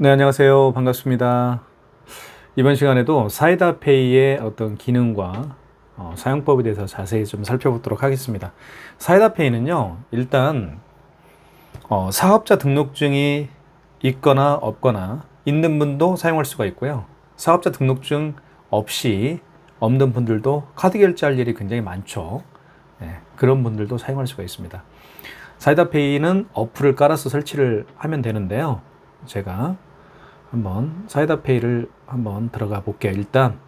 네, 안녕하세요. 반갑습니다. 이번 시간에도 사이다페이의 어떤 기능과 사용법에 대해서 자세히 좀 살펴보도록 하겠습니다. 사이다페이는요, 일단 사업자 등록증이 있거나 없거나 있는 분도 사용할 수가 있고요. 사업자 등록증 없이 없는 분들도 카드 결제할 일이 굉장히 많죠. 네, 그런 분들도 사용할 수가 있습니다. 사이다페이는 어플을 깔아서 설치를 하면 되는데요. 제가 한번 사이다페이를 한번 들어가 볼게요. 일단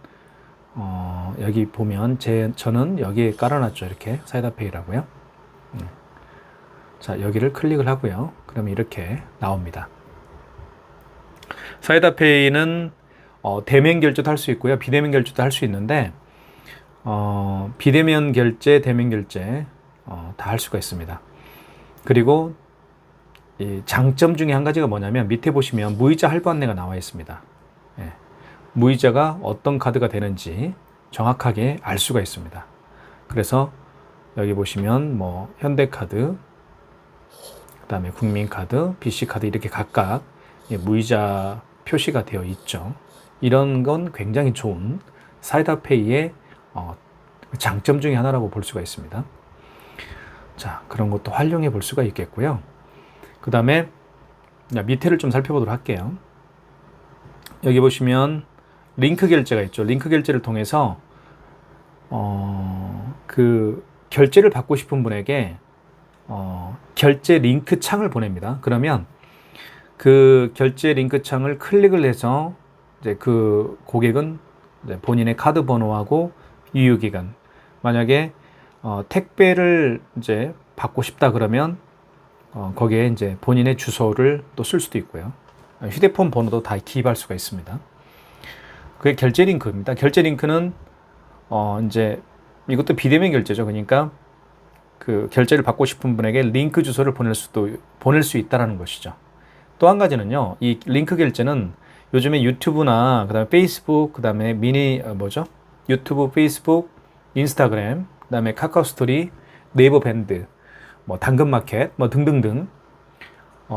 여기 보면 저는 여기에 깔아놨죠. 이렇게 사이다페이라고요. 자, 여기를 클릭을 하고요. 그러면 이렇게 나옵니다. 사이다페이는 대면 결제도 할 수 있고요. 비대면 결제도 할 수 있는데 비대면 결제, 대면 결제 다 할 수가 있습니다. 그리고 이 장점 중에 한 가지가 뭐냐면 밑에 보시면 무이자 할부 안내가 나와 있습니다. 예, 무이자가 어떤 카드가 되는지 정확하게 알 수가 있습니다. 그래서 여기 보시면 뭐 현대카드, 그 다음에 국민카드, BC카드 이렇게 각각 무이자 표시가 되어 있죠. 이런 건 굉장히 좋은 사이다페이의 장점 중에 하나라고 볼 수가 있습니다. 자, 그런 것도 활용해 볼 수가 있겠고요. 그 다음에 밑에를 좀 살펴보도록 할게요. 여기 보시면 링크 결제가 있죠. 링크 결제를 통해서 그 결제를 받고 싶은 분에게 결제 링크 창을 보냅니다. 그러면 그 결제 링크 창을 클릭을 해서 이제 그 고객은 이제 본인의 카드 번호하고 유효기간, 만약에 택배를 이제 받고 싶다 그러면 거기에 이제 본인의 주소를 또 쓸 수도 있고요. 휴대폰 번호도 다 기입할 수가 있습니다. 그게 결제 링크입니다. 결제 링크는 이제 이것도 비대면 결제죠. 그러니까 그 결제를 받고 싶은 분에게 링크 주소를 보낼 수 있다라는 것이죠. 또 한 가지는요. 이 링크 결제는 요즘에 유튜브나 그다음에 페이스북, 그다음에 유튜브, 페이스북, 인스타그램, 그다음에 카카오 스토리, 네이버 밴드, 뭐 당근마켓, 뭐 등등등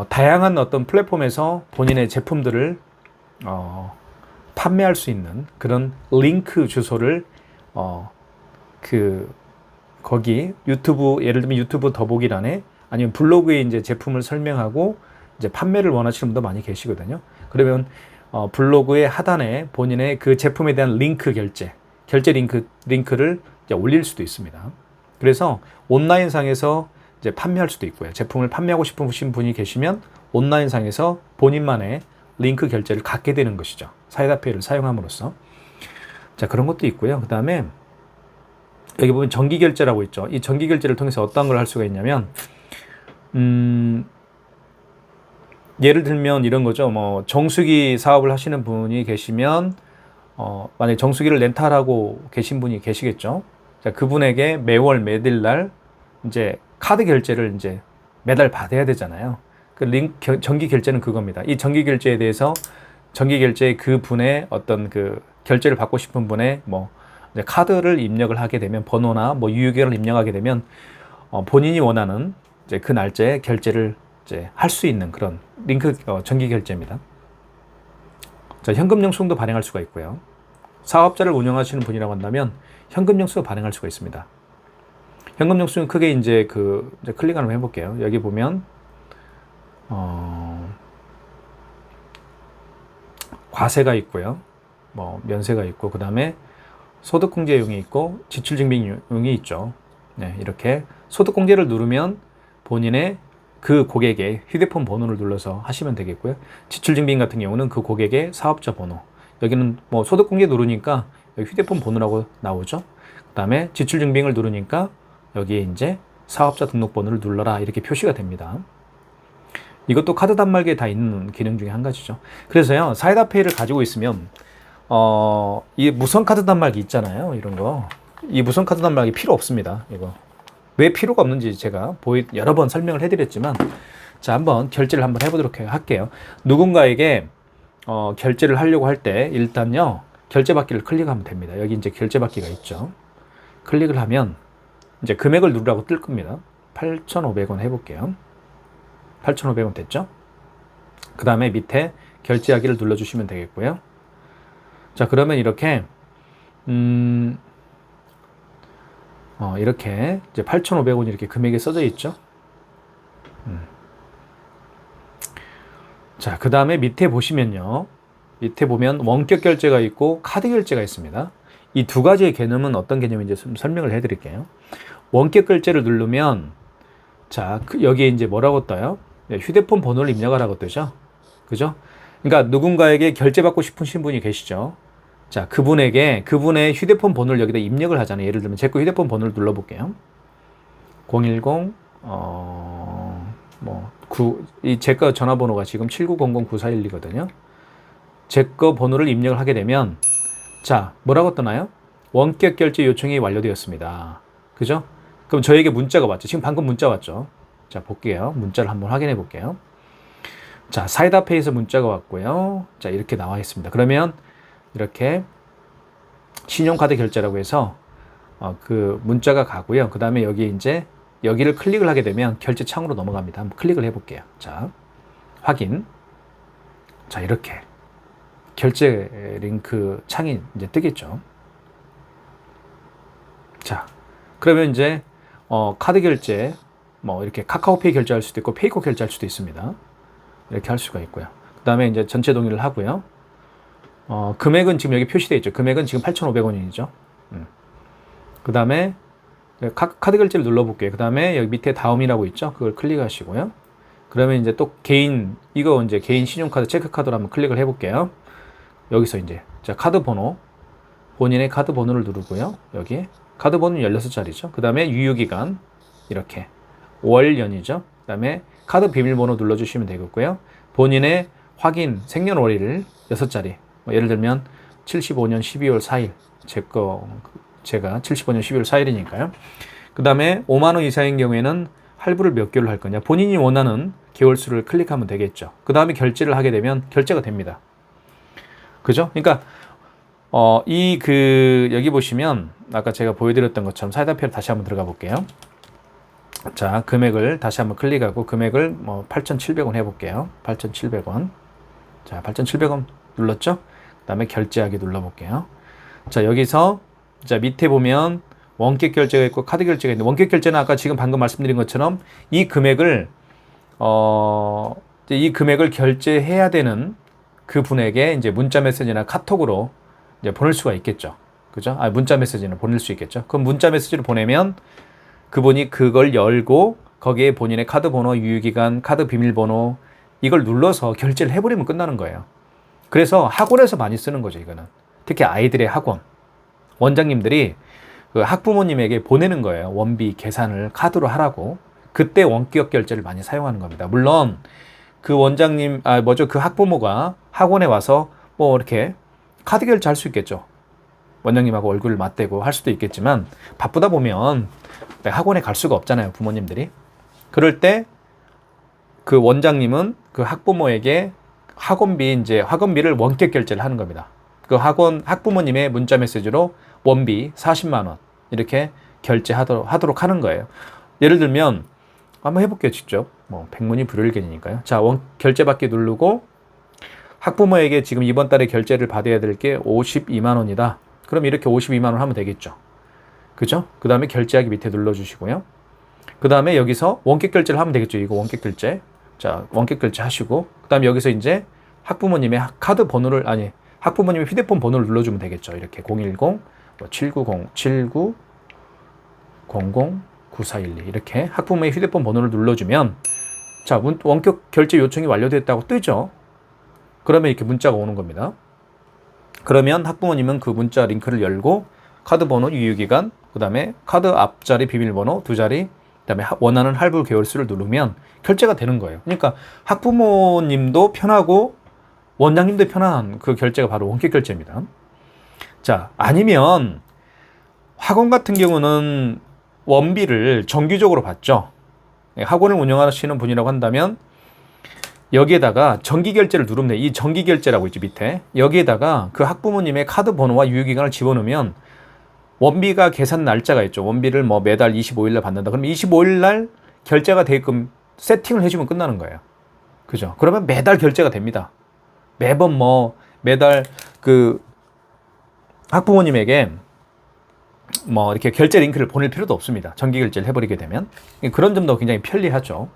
다양한 어떤 플랫폼에서 본인의 제품들을 판매할 수 있는 그런 링크 주소를 거기 유튜브, 예를 들면 유튜브 더보기란에 아니면 블로그에 이제 제품을 설명하고 이제 판매를 원하시는 분도 많이 계시거든요. 그러면 블로그의 하단에 본인의 그 제품에 대한 결제 링크를 이제 올릴 수도 있습니다. 그래서 온라인상에서 이제 판매할 수도 있고요. 제품을 판매하고 싶으신 분이 계시면 온라인상에서 본인만의 링크 결제를 갖게 되는 것이죠. 사이다페이를 사용함으로써. 자, 그런 것도 있고요. 그 다음에 여기 보면 정기 결제라고 있죠. 이 정기 결제를 통해서 어떤 걸 할 수가 있냐면 예를 들면 이런 거죠. 뭐 정수기 사업을 하시는 분이 계시면 만약에 정수기를 렌탈하고 계신 분이 계시겠죠. 자, 그분에게 매월 매달 이제 카드 결제를 이제 매달 받아야 되잖아요. 정기 결제는 그겁니다. 이 정기 결제에 대해서 정기 결제 그 분의 어떤 그 결제를 받고 싶은 분의 뭐 이제 카드를 입력을 하게 되면 번호나 뭐 유효기간을 입력하게 되면 본인이 원하는 이제 그 날짜에 결제를 이제 할 수 있는 그런 정기 결제입니다. 자, 현금 영수증도 발행할 수가 있고요. 사업자를 운영하시는 분이라고 한다면 현금 영수증 발행할 수가 있습니다. 현금 영수증 크게 이제 클릭 한번 해볼게요. 여기 보면 과세가 있고요. 뭐 면세가 있고, 그 다음에 소득공제용이 있고 지출증빙용이 있죠. 네, 이렇게 소득공제를 누르면 본인의 그 고객의 휴대폰 번호를 눌러서 하시면 되겠고요. 지출증빙 같은 경우는 그 고객의 사업자 번호. 여기는 뭐 소득공제 누르니까 여기 휴대폰 번호라고 나오죠. 그 다음에 지출증빙을 누르니까 여기에 이제 사업자 등록번호를 눌러라 이렇게 표시가 됩니다. 이것도 카드 단말기에 다 있는 기능 중에 한 가지죠. 그래서요, 사이다페이를 가지고 있으면 이 무선 카드 단말기 있잖아요. 이런 거. 이 무선 카드 단말기 필요 없습니다. 이거. 왜 필요가 없는지 제가 여러 번 설명을 해드렸지만, 자, 한번 결제를 한번 해보도록 할게요. 누군가에게 결제를 하려고 할 때 일단요, 결제 받기를 클릭하면 됩니다. 여기 이제 결제 받기가 있죠. 클릭을 하면 이제 금액을 누르라고 뜰 겁니다. 8,500원 해볼게요. 8,500원 됐죠? 그 다음에 밑에 결제하기를 눌러주시면 되겠고요. 자, 그러면 이렇게 이렇게 이제 8,500원 이렇게 금액이 써져 있죠. 자, 그 다음에 밑에 보시면요. 밑에 보면 원격 결제가 있고 카드 결제가 있습니다. 이 두 가지의 개념은 어떤 개념인지 좀 설명을 해드릴게요. 원격 결제를 누르면 자, 여기에 이제 뭐라고 떠요? 휴대폰 번호를 입력하라고 뜨죠. 그죠? 그러니까 누군가에게 결제받고 싶으신 분이 계시죠. 자, 그분의 휴대폰 번호를 여기다 입력을 하잖아요. 예를 들면 제 거 휴대폰 번호를 눌러볼게요. 010 제 거 전화번호가 지금 79009412거든요. 제 거 번호를 입력을 하게 되면 자, 뭐라고 뜨나요? 원격 결제 요청이 완료되었습니다. 그죠? 그럼 저에게 문자가 왔죠. 지금 방금 문자 왔죠. 자, 볼게요. 문자를 한번 확인해 볼게요. 자, 사이다페이에서 문자가 왔고요. 자, 이렇게 나와 있습니다. 그러면 이렇게 신용카드 결제라고 해서 그 문자가 가고요. 그 다음에 여기 이제 여기를 클릭을 하게 되면 결제 창으로 넘어갑니다. 한번 클릭을 해 볼게요. 자, 확인. 자, 이렇게 결제 링크 창이 이제 뜨겠죠. 자, 그러면 이제 카드 결제 뭐 이렇게 카카오페이 결제할 수도 있고 페이코 결제할 수도 있습니다. 이렇게 할 수가 있고요. 그 다음에 이제 전체 동의를 하고요. 금액은 지금 여기 표시되어 있죠. 금액은 지금 8,500원이죠. 그 다음에 카드 결제를 눌러볼게요. 그 다음에 여기 밑에 다음이라고 있죠. 그걸 클릭하시고요. 그러면 이제 또 이거 이제 개인 신용카드 체크카드로 한번 클릭을 해볼게요. 여기서 이제 자, 카드 번호, 본인의 카드 번호를 누르고요. 여기 카드 번호는 16자리죠. 그 다음에 유효기간 이렇게 월연이죠. 그 다음에 카드 비밀번호 눌러주시면 되겠고요. 본인의 확인 생년월일을 6자리. 예를 들면 75년 12월 4일 제가 75년 12월 4일이니까요. 그 다음에 5만 원 이상인 경우에는 할부를 몇 개월로 할 거냐. 본인이 원하는 개월수를 클릭하면 되겠죠. 그 다음에 결제를 하게 되면 결제가 됩니다. 그죠? 그러니까 여기 보시면 아까 제가 보여드렸던 것처럼 사이다페이로 다시 한번 들어가 볼게요. 자, 금액을 다시 한번 클릭하고 금액을 8,700원 해볼게요. 8,700원. 자, 8,700원 눌렀죠? 그 다음에 결제하기 눌러볼게요. 자, 여기서 자, 밑에 보면 원격 결제가 있고 카드 결제가 있는데 원격 결제는 아까 지금 방금 말씀드린 것처럼 이 금액을 결제해야 되는 그 분에게 이제 문자 메시지나 카톡으로 이제 보낼 수가 있겠죠. 그죠? 문자 메시지는 보낼 수 있겠죠. 그럼 문자 메시지를 보내면 그분이 그걸 열고 거기에 본인의 카드 번호, 유효기간, 카드 비밀번호 이걸 눌러서 결제를 해버리면 끝나는 거예요. 그래서 학원에서 많이 쓰는 거죠, 이거는. 특히 아이들의 학원. 원장님들이 그 학부모님에게 보내는 거예요. 원비 계산을 카드로 하라고. 그때 원격 결제를 많이 사용하는 겁니다. 물론 그 원장님, 그 학부모가 학원에 와서 이렇게 카드 결제할 수 있겠죠. 원장님하고 얼굴을 맞대고 할 수도 있겠지만 바쁘다 보면 학원에 갈 수가 없잖아요, 부모님들이. 그럴 때 그 원장님은 그 학부모에게 학원비를 원격 결제를 하는 겁니다. 그 학부모님의 문자 메시지로 원비 40만 원 이렇게 결제하도록 하는 거예요. 예를 들면 한번 해볼게요, 직접. 백문이 불여일견이니까요. 자, 결제받기 누르고 학부모에게 지금 이번 달에 결제를 받아야 될 게 52만 원이다. 그럼 이렇게 52만 원 하면 되겠죠. 그죠? 그 다음에 결제하기 밑에 눌러주시고요. 그 다음에 여기서 원격 결제를 하면 되겠죠. 이거 원격 결제. 자, 원격 결제 하시고 그 다음에 여기서 이제 학부모님의 학부모님의 휴대폰 번호를 눌러주면 되겠죠. 이렇게 010-7900-9412 이렇게 학부모의 휴대폰 번호를 눌러주면 자, 원격 결제 요청이 완료됐다고 뜨죠. 그러면 이렇게 문자가 오는 겁니다. 그러면 학부모님은 그 문자 링크를 열고 카드 번호, 유효기간, 그 다음에 카드 앞자리 비밀번호 2자리, 그 다음에 원하는 할부 개월수를 누르면 결제가 되는 거예요. 그러니까 학부모님도 편하고 원장님도 편한 그 결제가 바로 원격 결제입니다. 자, 아니면 학원 같은 경우는 원비를 정기적으로 받죠. 학원을 운영하시는 분이라고 한다면 여기에다가 정기 결제를 누르면 돼요. 이 정기 결제라고 있죠, 밑에. 여기에다가 그 학부모님의 카드 번호와 유효기간을 집어넣으면 원비가 계산 날짜가 있죠. 원비를 매달 25일날 받는다. 그러면 25일날 결제가 되게끔 세팅을 해주면 끝나는 거예요. 그죠? 그러면 매달 결제가 됩니다. 매번 뭐 매달 그 학부모님에게 뭐 이렇게 결제 링크를 보낼 필요도 없습니다. 정기 결제를 해버리게 되면 그런 점도 굉장히 편리하죠.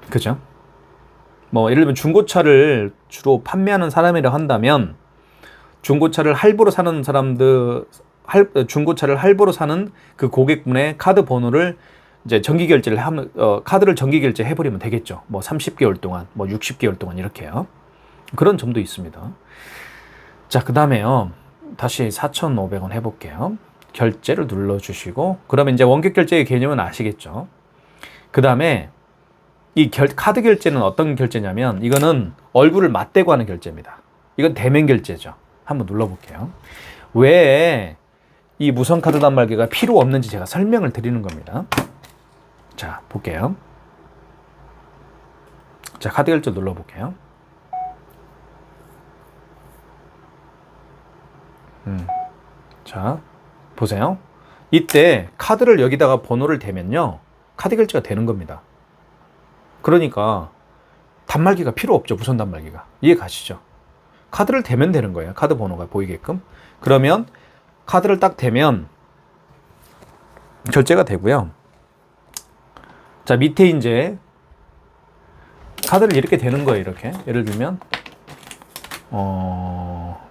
그죠? 뭐 예를 들면 중고차를 주로 판매하는 사람이라 한다면 중고차를 할부로 사는 사람들 중고차를 할부로 사는 그 고객분의 카드 번호를 이제 정기 결제를 하면 카드를 정기 결제 해버리면 되겠죠. 뭐 30개월 동안, 뭐 60개월 동안 이렇게요. 그런 점도 있습니다. 자, 그 다음에요. 다시 4,500원 해볼게요. 결제를 눌러주시고, 그러면 이제 원격 결제의 개념은 아시겠죠? 그 다음에 이 카드 결제는 어떤 결제냐면, 이거는 얼굴을 맞대고 하는 결제입니다. 이건 대면 결제죠. 한번 눌러볼게요. 왜 이 무선카드 단말기가 필요 없는지 제가 설명을 드리는 겁니다. 자, 볼게요. 자, 카드 결제 눌러볼게요. 자, 보세요. 이때 카드를 여기다가 번호를 대면요, 카드 결제가 되는 겁니다. 그러니까 단말기가 필요 없죠. 무선 단말기가. 이해 가시죠? 카드를 대면 되는 거예요. 카드 번호가 보이게끔. 그러면 카드를 딱 대면 결제가 되고요. 자, 밑에 이제 카드를 이렇게 대는 거예요. 이렇게. 예를 들면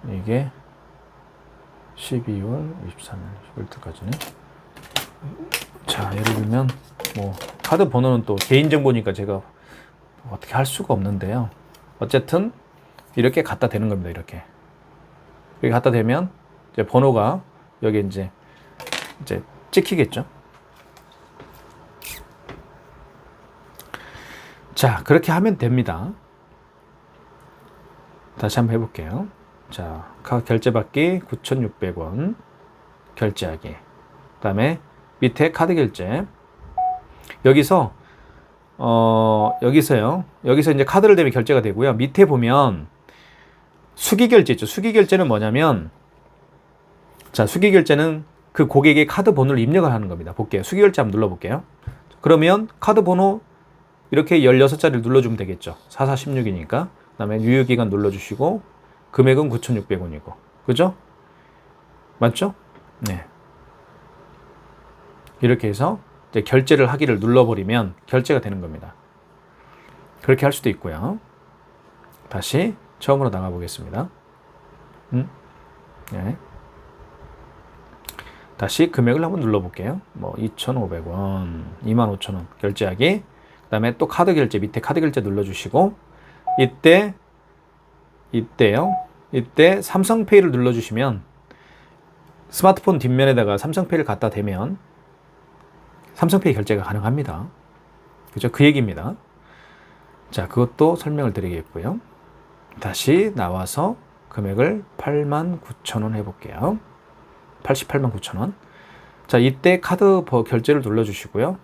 이게 12월 23일 10일까지네. 자, 예를 들면 뭐 카드 번호는 또 개인정보니까 제가 어떻게 할 수가 없는데요. 어쨌든 이렇게 갖다 대는 겁니다. 이렇게 갖다 대면 이제 번호가 여기 이제 찍히겠죠. 자, 그렇게 하면 됩니다. 다시 한번 해볼게요. 자, 결제받기 9,600원 결제하기. 그 다음에 밑에 카드 결제. 여기서요. 여기서 이제 카드를 대면 결제가 되고요. 밑에 보면 수기 결제 있죠. 수기 결제는 뭐냐면, 자, 수기 결제는 그 고객의 카드 번호를 입력을 하는 겁니다. 볼게요. 수기 결제 한번 눌러볼게요. 그러면 카드 번호 이렇게 16자리를 눌러주면 되겠죠. 4416이니까. 그 다음에 유효기간 눌러주시고, 금액은 9,600원이고. 그죠? 맞죠? 네. 이렇게 해서 이제 결제를 하기를 눌러버리면 결제가 되는 겁니다. 그렇게 할 수도 있고요. 다시 처음으로 나가 보겠습니다. 네. 다시 금액을 한번 눌러볼게요. 뭐 2,500원, 25,000원 결제하기. 그 다음에 또 카드 결제, 밑에 카드 결제 눌러주시고, 이때 삼성페이를 눌러주시면, 스마트폰 뒷면에다가 삼성페이를 갖다 대면 삼성페이 결제가 가능합니다. 그죠? 그 얘기입니다. 자, 그것도 설명을 드리겠고요. 다시 나와서 금액을 89,000원 해볼게요. 889,000원. 자, 이때 카드 결제를 눌러주시고요.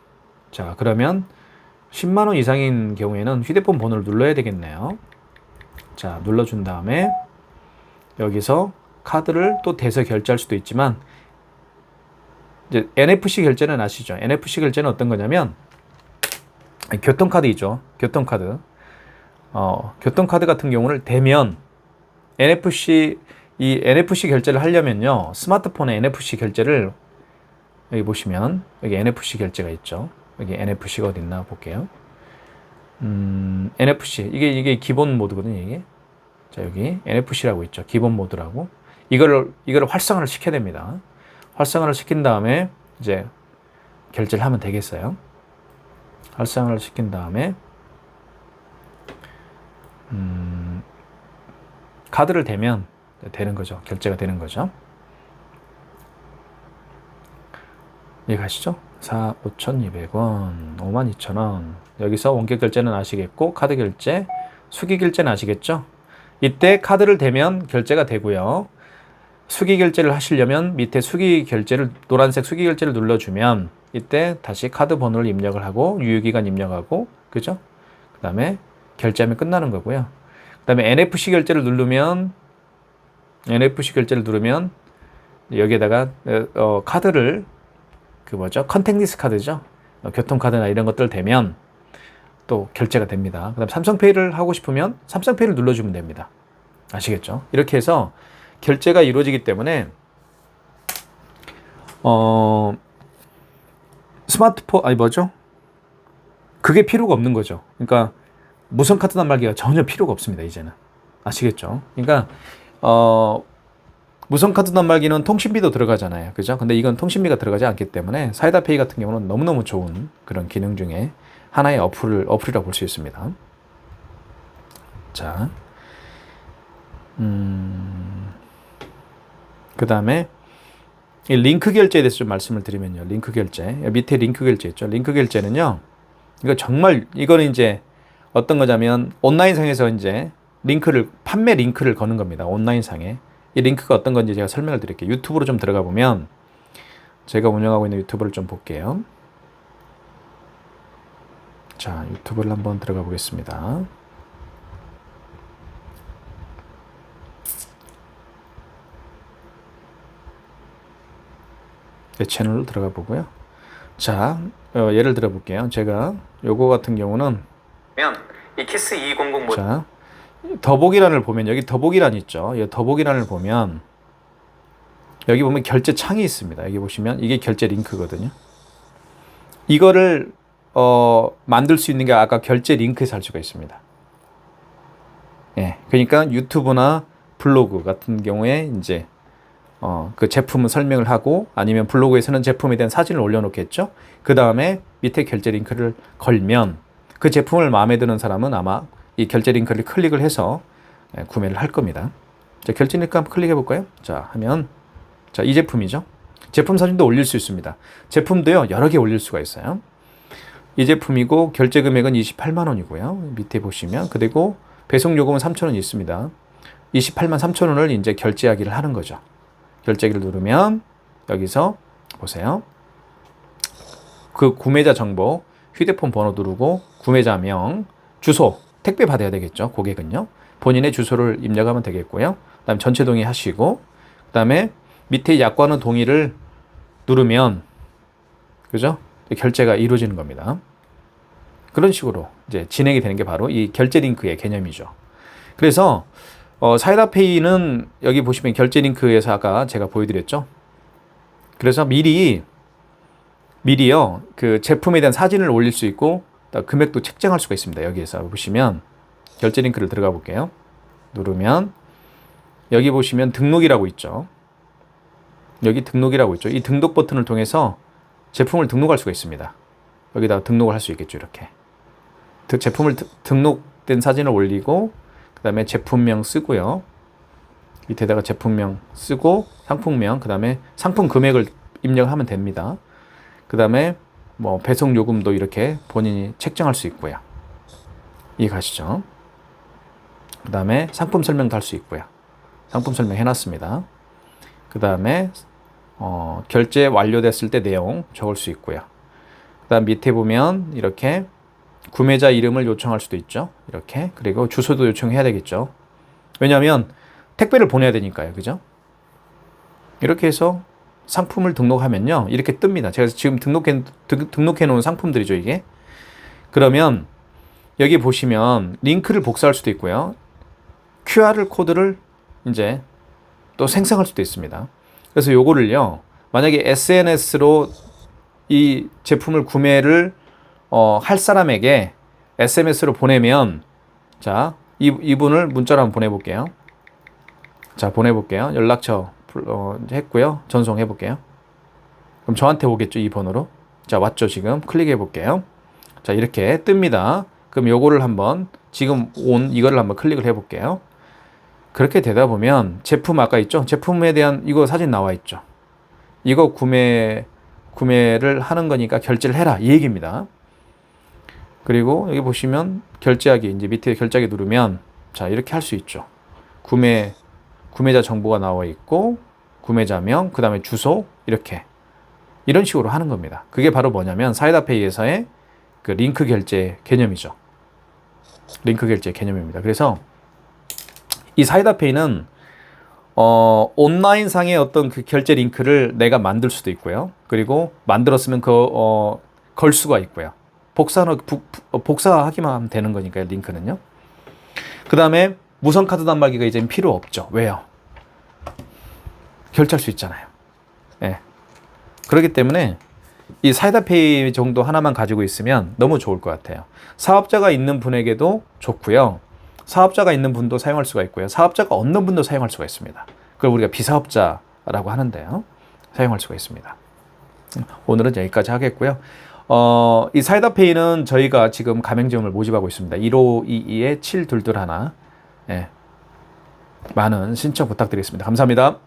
자, 그러면 10만 원 이상인 경우에는 휴대폰 번호를 눌러야 되겠네요. 자, 눌러준 다음에 여기서 카드를 또 대서 결제할 수도 있지만, 이제 NFC 결제는 아시죠? NFC 결제는 어떤 거냐면, 교통카드이죠. 교통카드. 교통카드 같은 경우를 대면 NFC 결제를 하려면요, 스마트폰에 NFC 결제를, 여기 보시면 여기 NFC 결제가 있죠. 여기 NFC가 어디 있나 볼게요. NFC 이게 기본 모드거든요. 이게. 자, 여기 NFC라고 있죠. 기본 모드라고. 이거를 활성화를 시켜야 됩니다. 활성화를 시킨 다음에 이제 결제를 하면 되겠어요. 활성화를 시킨 다음에 카드를 대면 되는 거죠. 결제가 되는 거죠. 이해가시죠? 5,200원, 52,000원. 여기서 원격 결제는 아시겠고, 카드 결제, 수기 결제는 아시겠죠? 이때 카드를 대면 결제가 되고요. 수기 결제를 하시려면 밑에 노란색 수기 결제를 눌러주면, 이때 다시 카드 번호를 입력을 하고, 유효기간 입력하고, 그죠? 그 다음에 결제하면 끝나는 거고요. 그 다음에 NFC 결제를 누르면, 여기에다가 카드를 컨택리스 카드죠. 교통카드나 이런 것들 대면 또 결제가 됩니다. 그다음 삼성페이를 하고 싶으면 삼성페이를 눌러주면 됩니다. 아시겠죠? 이렇게 해서 결제가 이루어지기 때문에 스마트폰 아니 뭐죠? 그게 필요가 없는 거죠. 그러니까 무선 카드 단말기가 전혀 필요가 없습니다. 이제는 아시겠죠? 그러니까 무선 카드 단말기는 통신비도 들어가잖아요. 그죠? 근데 이건 통신비가 들어가지 않기 때문에 사이다페이 같은 경우는 너무너무 좋은 그런 기능 중에 하나의 어플이라고 볼 수 있습니다. 자, 그 다음에 이 링크 결제에 대해서 좀 말씀을 드리면요. 링크 결제. 밑에 링크 결제 있죠. 링크 결제는요. 이거 정말, 이거는 이제 어떤 거냐면 온라인상에서 이제 판매 링크를 거는 겁니다. 온라인상에. 이 링크가 어떤 건지 제가 설명을 드릴게요. 유튜브로 좀 들어가 보면 제가 운영하고 있는 유튜브를 좀 볼게요. 자, 유튜브를 한번 들어가 보겠습니다. 내 채널로 들어가 보고요. 자, 예를 들어 볼게요. 제가 요거 같은 경우는 이 키스 200 자, 더보기란을 보면 여기 더보기란 있죠. 이 더보기란을 보면 여기 보면 결제 창이 있습니다. 여기 보시면 이게 결제 링크거든요. 이거를 만들 수 있는 게 아까 결제 링크에서 할 수가 있습니다. 예, 그러니까 유튜브나 블로그 같은 경우에 이제 그 제품을 설명을 하고 아니면 블로그에서는 제품에 대한 사진을 올려놓겠죠. 그 다음에 밑에 결제 링크를 걸면 그 제품을 마음에 드는 사람은 아마 이 결제 링크를 클릭을 해서 구매를 할 겁니다. 자, 결제 링크 한번 클릭해 볼까요? 자, 하면 자, 이 제품이죠. 제품 사진도 올릴 수 있습니다. 제품도요, 여러 개 올릴 수가 있어요. 이 제품이고 결제 금액은 28만 원이고요. 밑에 보시면 그리고 배송 요금은 3,000원 있습니다. 28만 3,000원을 이제 결제하기를 하는 거죠. 결제기를 누르면 여기서 보세요. 그 구매자 정보, 휴대폰 번호 누르고 구매자명, 주소, 택배 받아야 되겠죠. 고객은요. 본인의 주소를 입력하면 되겠고요. 그다음 전체 동의하시고 그다음에 밑에 약관의 동의를 누르면 그죠? 결제가 이루어지는 겁니다. 그런 식으로 이제 진행이 되는 게 바로 이 결제 링크의 개념이죠. 그래서 사이다페이는 여기 보시면 결제 링크에서 아까 제가 보여드렸죠. 그래서 미리요 그 제품에 대한 사진을 올릴 수 있고 금액도 책정할 수가 있습니다. 여기에서 보시면 결제 링크를 들어가 볼게요. 누르면 여기 보시면 등록이라고 있죠. 여기 등록이라고 있죠. 이 등록 버튼을 통해서 제품을 등록할 수가 있습니다. 여기다가 등록을 할 수 있겠죠. 이렇게 제품을 등록된 사진을 올리고 그 다음에 제품명 쓰고요. 밑에다가 제품명 쓰고 상품명 그 다음에 상품 금액을 입력하면 됩니다. 그 다음에 뭐 배송 요금도 이렇게 본인이 책정할 수 있고요. 이해가시죠? 그 다음에 상품 설명도 할 수 있고요. 상품 설명 해놨습니다. 그 다음에 결제 완료됐을 때 내용 적을 수 있고요. 그 다음 밑에 보면 이렇게 구매자 이름을 요청할 수도 있죠. 이렇게. 그리고 주소도 요청해야 되겠죠. 왜냐하면 택배를 보내야 되니까요. 그죠? 이렇게 해서 상품을 등록하면요. 이렇게 뜹니다. 제가 지금 등록해 놓은 상품들이죠. 이게. 그러면 여기 보시면 링크를 복사할 수도 있고요. QR 코드를 이제 또 생성할 수도 있습니다. 그래서 요거를요. 만약에 SNS로 이 제품을 구매를 할 사람에게 SMS로 보내면 자, 이분을 문자로 한번 보내볼게요. 자, 보내볼게요. 연락처 했고요. 전송해볼게요. 그럼 저한테 오겠죠. 이 번호로. 자, 왔죠. 지금 클릭해볼게요. 자, 이렇게 뜹니다. 그럼 요거를 한번 지금 온 이거를 한번 클릭을 해볼게요. 그렇게 되다 보면 제품 아까 있죠? 제품에 대한 이거 사진 나와 있죠? 이거 구매를 하는 거니까 결제를 해라. 이 얘기입니다. 그리고 여기 보시면 결제하기 이제 밑에 결제하기 누르면 자, 이렇게 할 수 있죠. 구매자 정보가 나와 있고 구매자명, 그 다음에 주소 이렇게 이런 식으로 하는 겁니다. 그게 바로 뭐냐면 사이다페이에서의 그 링크 결제 개념이죠. 링크 결제 개념입니다. 그래서 이 사이다페이는 온라인상의 어떤 그 결제 링크를 내가 만들 수도 있고요. 그리고 만들었으면 걸 수가 있고요. 복사하기만 하면 되는 거니까요, 링크는요. 그 다음에 무선 카드 단말기가 이제 필요 없죠. 왜요? 결제할 수 있잖아요. 예. 그렇기 때문에 이 사이다페이 정도 하나만 가지고 있으면 너무 좋을 것 같아요. 사업자가 있는 분에게도 좋고요. 사업자가 있는 분도 사용할 수가 있고요. 사업자가 없는 분도 사용할 수가 있습니다. 그걸 우리가 비사업자라고 하는데요. 사용할 수가 있습니다. 오늘은 여기까지 하겠고요. 이 사이다페이는 저희가 지금 가맹점을 모집하고 있습니다. 1522-7221. 예. 많은 신청 부탁드리겠습니다. 감사합니다.